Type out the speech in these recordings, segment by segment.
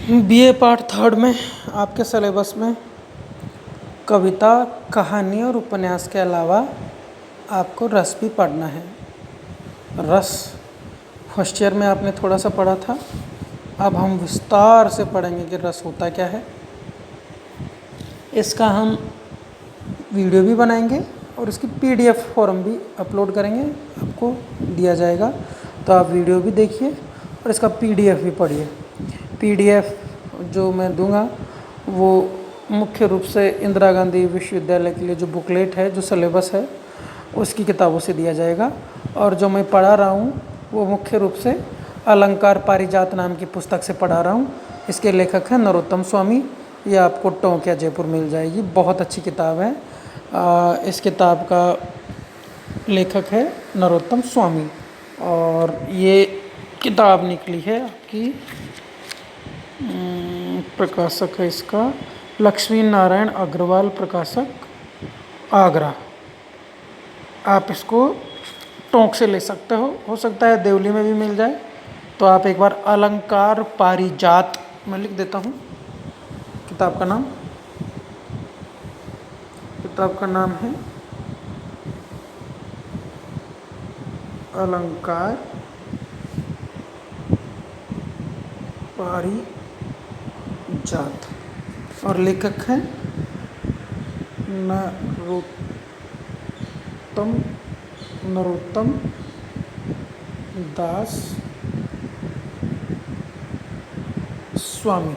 BA part third में आपके syllabus में कविता, कहानी और उपन्यास के अलावा आपको रस भी पढ़ना है। रस फर्स्ट ईयर में आपने थोड़ा सा पढ़ा था, अब हम विस्तार से पढ़ेंगे कि रस होता क्या है। इसका हम वीडियो भी बनाएंगे और इसकी पीडीएफ फॉर्म भी अपलोड करेंगे, आपको दिया जाएगा। तो आप वीडियो भी देखिए और इसका पीडीएफ भी पढ़िए। पीडीएफ जो मैं दूंगा वो मुख्य रूप से इंदिरा गांधी विश्वविद्यालय के लिए जो बुकलेट है, जो सिलेबस है, उसकी किताबों से दिया जाएगा। और जो मैं पढ़ा रहा हूँ वो मुख्य रूप से अलंकार पारिजात नाम की पुस्तक से पढ़ा रहा हूँ। इसके लेखक हैं नरोत्तम स्वामी। ये आपको टोंक या जयपुर मिल जाएगी, बहुत अच्छी किताब है। इस किताब का लेखक है नरोत्तम स्वामी और ये किताब निकली है आपकी, प्रकाशक है इसका लक्ष्मी नारायण अग्रवाल प्रकाशक, आगरा। आप इसको टोंक से ले सकते हो सकता है देवली में भी मिल जाए। तो आप एक बार अलंकार पारिजात, मैं लिख देता हूँ किताब का नाम। किताब का नाम है अलंकार पारिजात और लेखक हैं नरोत्तम दास स्वामी।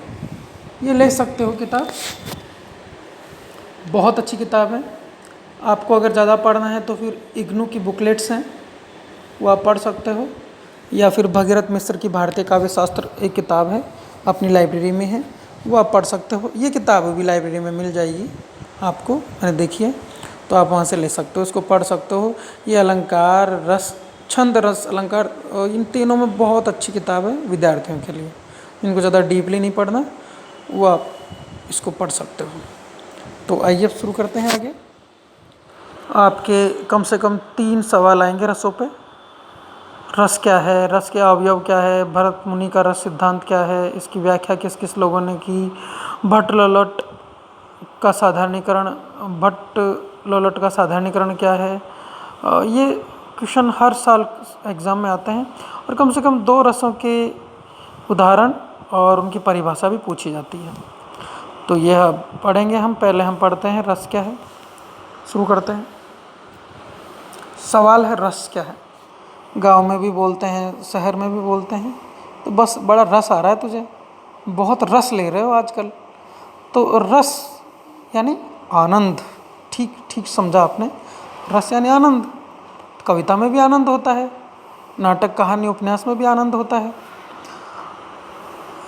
ये ले सकते हो किताब, बहुत अच्छी किताब है। आपको अगर ज़्यादा पढ़ना है तो फिर इग्नू की बुकलेट्स हैं, वो आप पढ़ सकते हो, या फिर भगीरथ मिश्र की भारतीय काव्य शास्त्र एक किताब है, अपनी लाइब्रेरी में है, वो आप पढ़ सकते हो। ये किताब भी लाइब्रेरी में मिल जाएगी आपको, मैंने देखी है, तो आप वहाँ से ले सकते हो, इसको पढ़ सकते हो। ये अलंकार, रस, छंद, रस, अलंकार, इन तीनों में बहुत अच्छी किताब है विद्यार्थियों के लिए। इनको ज़्यादा डीपली नहीं पढ़ना, वो आप इसको पढ़ सकते हो। तो आइए शुरू करते हैं आगे। आपके कम से कम 3 सवाल आएंगे रसों पे। रस क्या है, रस के अवयव क्या है, भरत मुनि का रस सिद्धांत क्या है, इसकी व्याख्या किस किस लोगों ने की, भट्ट लोलट का साधारणीकरण क्या है। ये क्वेश्चन हर साल एग्ज़ाम में आते हैं और कम से कम 2 रसों के उदाहरण और उनकी परिभाषा भी पूछी जाती है। तो यह पढ़ेंगे हम। पहले हम पढ़ते हैं रस क्या है, शुरू करते हैं। सवाल है रस क्या है। गांव में भी बोलते हैं, शहर में भी बोलते हैं। तो बस बड़ा रस आ रहा है तुझे, बहुत रस ले रहे हो आजकल। तो रस यानी आनंद, ठीक ठीक समझा आपने। रस यानी आनंद। कविता में भी आनंद होता है, नाटक, कहानी, उपन्यास में भी आनंद होता है।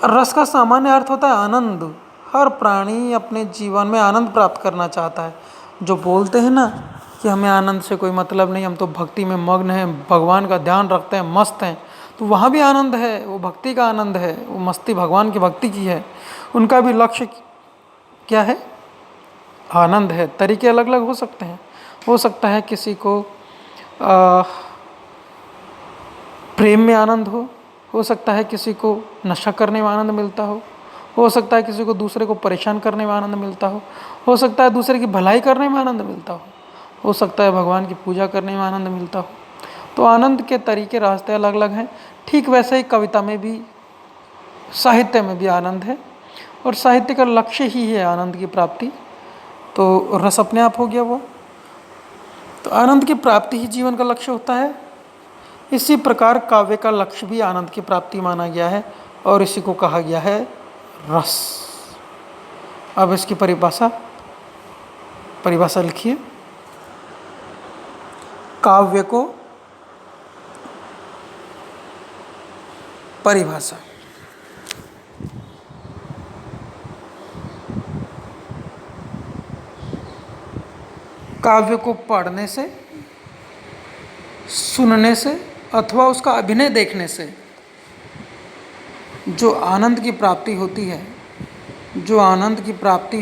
रस का सामान्य अर्थ होता है आनंद। हर प्राणी अपने जीवन में आनंद प्राप्त करना चाहता है। जो बोलते हैं ना कि हमें आनंद से कोई मतलब नहीं, हम तो भक्ति में मग्न हैं, भगवान का ध्यान रखते हैं, मस्त हैं, तो वहाँ भी आनंद है, वो भक्ति का आनंद है, वो मस्ती भगवान की भक्ति की है। उनका भी लक्ष्य क्या है? आनंद है। तरीके अलग अलग हो सकते हैं। हो सकता है किसी को प्रेम में आनंद हो सकता है किसी को नशा करने में आनंद मिलता हो सकता है किसी को दूसरे को परेशान करने में आनंद मिलता हो सकता है दूसरे की भलाई करने में आनंद मिलता हो सकता है भगवान की पूजा करने में आनंद मिलता हो। तो आनंद के तरीके, रास्ते अलग अलग हैं। ठीक वैसे ही कविता में भी, साहित्य में भी आनंद है और साहित्य का लक्ष्य ही है आनंद की प्राप्ति। तो रस अपने आप हो गया वो। तो आनंद की प्राप्ति ही जीवन का लक्ष्य होता है। इसी प्रकार काव्य का लक्ष्य भी आनंद की प्राप्ति माना गया है और इसी को कहा गया है रस। अब इसकी परिभाषा लिखिए। काव्य को परिभाषा। काव्य को पढ़ने से, सुनने से अथवा उसका अभिनय देखने से जो आनंद की प्राप्ति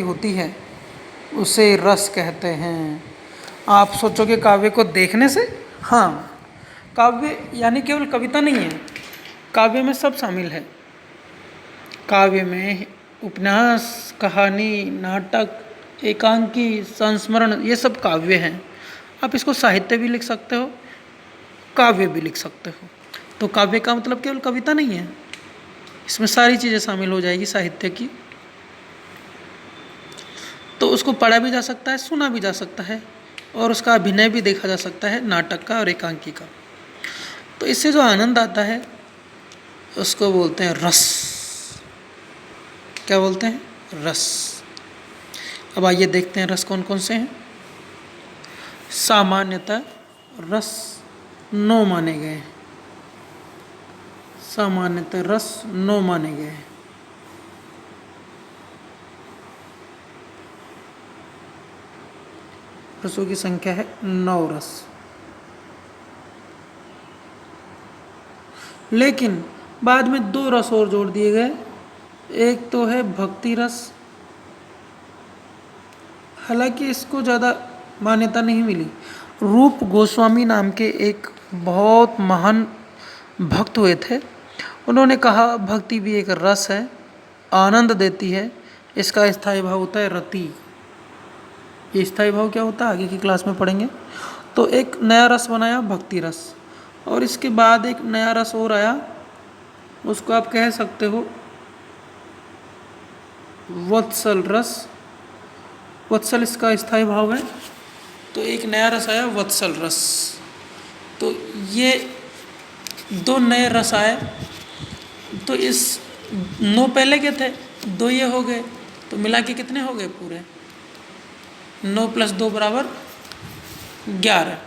होती है उसे रस कहते हैं। आप सोचोगे काव्य को देखने से? हाँ, काव्य यानी केवल कविता नहीं है, काव्य में सब शामिल है। काव्य में उपन्यास, कहानी, नाटक, एकांकी, संस्मरण, ये सब काव्य हैं। आप इसको साहित्य भी लिख सकते हो, काव्य भी लिख सकते हो। तो काव्य का मतलब केवल कविता नहीं है, इसमें सारी चीज़ें शामिल हो जाएगी साहित्य की। तो उसको पढ़ा भी जा सकता है, सुना भी जा सकता है, और उसका अभिनय भी देखा जा सकता है, नाटक का और एकांकी का। तो इससे जो आनंद आता है उसको बोलते हैं रस। क्या बोलते हैं? रस। अब आइए देखते हैं रस कौन कौन से हैं। सामान्यतः रस 9 माने गए हैं। सामान्यतः रस 9 माने गए हैं। रसों की संख्या है 9 रस। लेकिन बाद में 2 रस और जोड़ दिए गए। एक तो है भक्ति रस, हालांकि इसको ज़्यादा मान्यता नहीं मिली। रूप गोस्वामी नाम के एक बहुत महान भक्त हुए थे, उन्होंने कहा भक्ति भी एक रस है, आनंद देती है, इसका स्थायी भाव होता है रति। ये स्थायी भाव क्या होता है आगे की क्लास में पढ़ेंगे। तो एक नया रस बनाया भक्ति रस, और इसके बाद एक नया रस और आया, उसको आप कह सकते हो वत्सल रस। वत्सल इसका स्थायी भाव है। तो एक नया रस आया वत्सल रस। तो ये 2 नए रस आए। तो इस 9 पहले के थे, 2 ये हो गए, तो मिला के कितने हो गए पूरे? 9 + 2 = 11।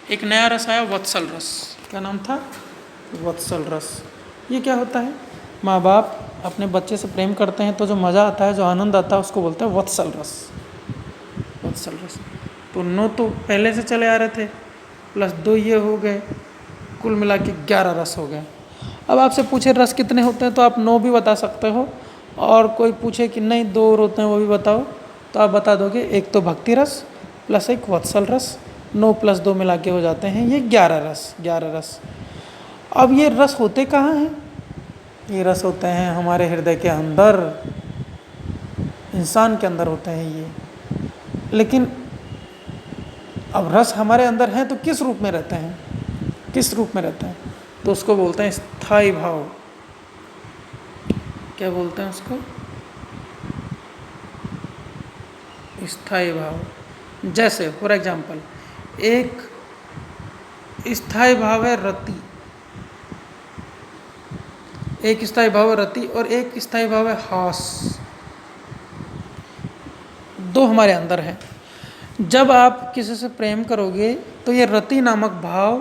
एक नया रस आया वत्सल रस। क्या नाम था? वत्सल रस। ये क्या होता है? माँ बाप अपने बच्चे से प्रेम करते हैं तो जो मज़ा आता है, जो आनंद आता है, उसको बोलते हैं वत्सल रस। वत्सल रस। तो 9 तो पहले से चले आ रहे थे, +2 ये हो गए, कुल मिला के 11 रस हो गए। अब आपसे पूछे रस कितने होते हैं तो आप 9 भी बता सकते हो, और कोई पूछे कि नहीं 2 और होते हैं वो भी बताओ, तो आप बता दोगे एक तो भक्ति रस प्लस एक वत्सल रस, 9 + 2 मिला के हो जाते हैं ये 11 रस। 11 रस। अब ये रस होते कहाँ हैं? ये रस होते हैं हमारे हृदय के अंदर, इंसान के अंदर होते हैं ये। लेकिन अब रस हमारे अंदर हैं तो किस रूप में रहते हैं? किस रूप में रहते हैं? तो उसको बोलते हैं स्थायी भाव। क्या बोलते हैं उसको? स्थायी भाव। जैसे फॉर एग्जाम्पल, एक स्थायी भाव है रति, एक स्थायी भाव है रति, और एक स्थायी भाव है हास। 2 हमारे अंदर हैं। जब आप किसी से प्रेम करोगे तो ये रति नामक भाव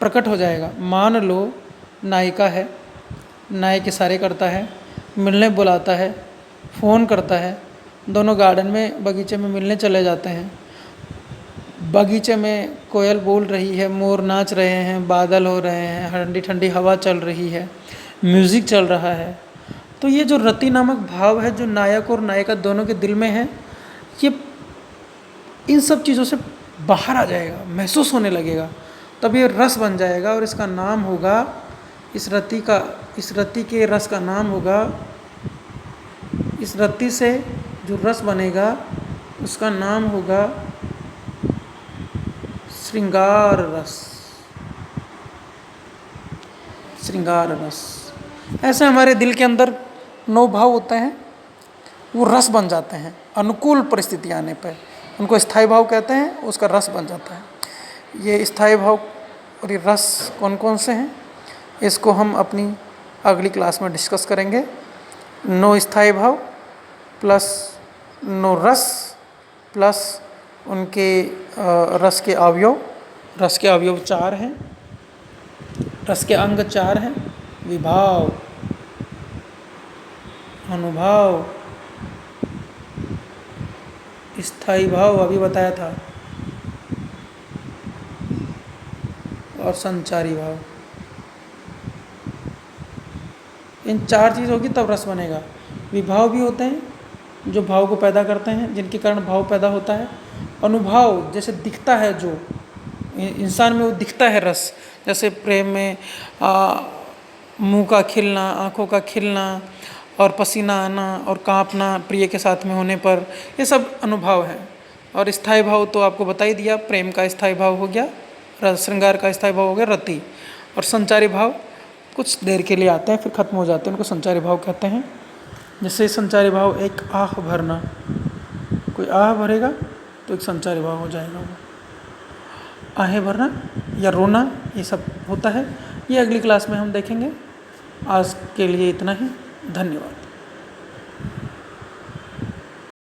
प्रकट हो जाएगा। मान लो नायिका है, नायक इशारे करता है, मिलने बुलाता है, फ़ोन करता है, दोनों गार्डन में बगीचे में मिलने चले जाते हैं। बगीचे में कोयल बोल रही है, मोर नाच रहे हैं, बादल हो रहे हैं, ठंडी ठंडी हवा चल रही है, म्यूज़िक चल रहा है। तो ये जो रति नामक भाव है जो नायक और नायिका दोनों के दिल में है, ये इन सब चीज़ों से बाहर आ जाएगा, महसूस होने लगेगा, तब ये रस बन जाएगा। और इसका नाम होगा, इस रति के रस का नाम होगा, इस रति से जो रस बनेगा उसका नाम होगा श्रृंगार रस। श्रृंगार रस। ऐसे हमारे दिल के अंदर 9 भाव होते हैं, वो रस बन जाते हैं अनुकूल परिस्थिति आने पर। उनको स्थायी भाव कहते हैं, उसका रस बन जाता है। ये स्थायी भाव और ये रस कौन कौन से हैं, इसको हम अपनी अगली क्लास में डिस्कस करेंगे। 9 स्थायी भाव प्लस 9 रस प्लस उनके रस के अवयव। रस के अवयव 4 हैं, रस के अंग 4 हैं: विभाव, अनुभाव, स्थायी भाव अभी बताया था, और संचारी भाव। इन 4 चीज़ होगी तब रस बनेगा। विभाव भी होते हैं जो भाव को पैदा करते हैं, जिनके कारण भाव पैदा होता है। अनुभाव जैसे दिखता है, जो इंसान में वो दिखता है रस, जैसे प्रेम में मुंह का खिलना, आँखों का खिलना और पसीना आना और काँपना प्रिय के साथ में होने पर, ये सब अनुभव है। और स्थायी भाव तो आपको बता ही दिया, प्रेम का स्थायी भाव हो गया, श्रृंगार का स्थायी भाव हो गया रति। और संचारी भाव कुछ देर के लिए आते हैं फिर खत्म हो जाते हैं, उनको संचारी भाव कहते हैं। जैसे संचारी भाव एक आह भरना, कोई आह भरेगा तो एक संचारी भाव हो जाएगा वो। आहें भरना या रोना, ये सब होता है। ये अगली क्लास में हम देखेंगे। आज के लिए इतना ही, धन्यवाद।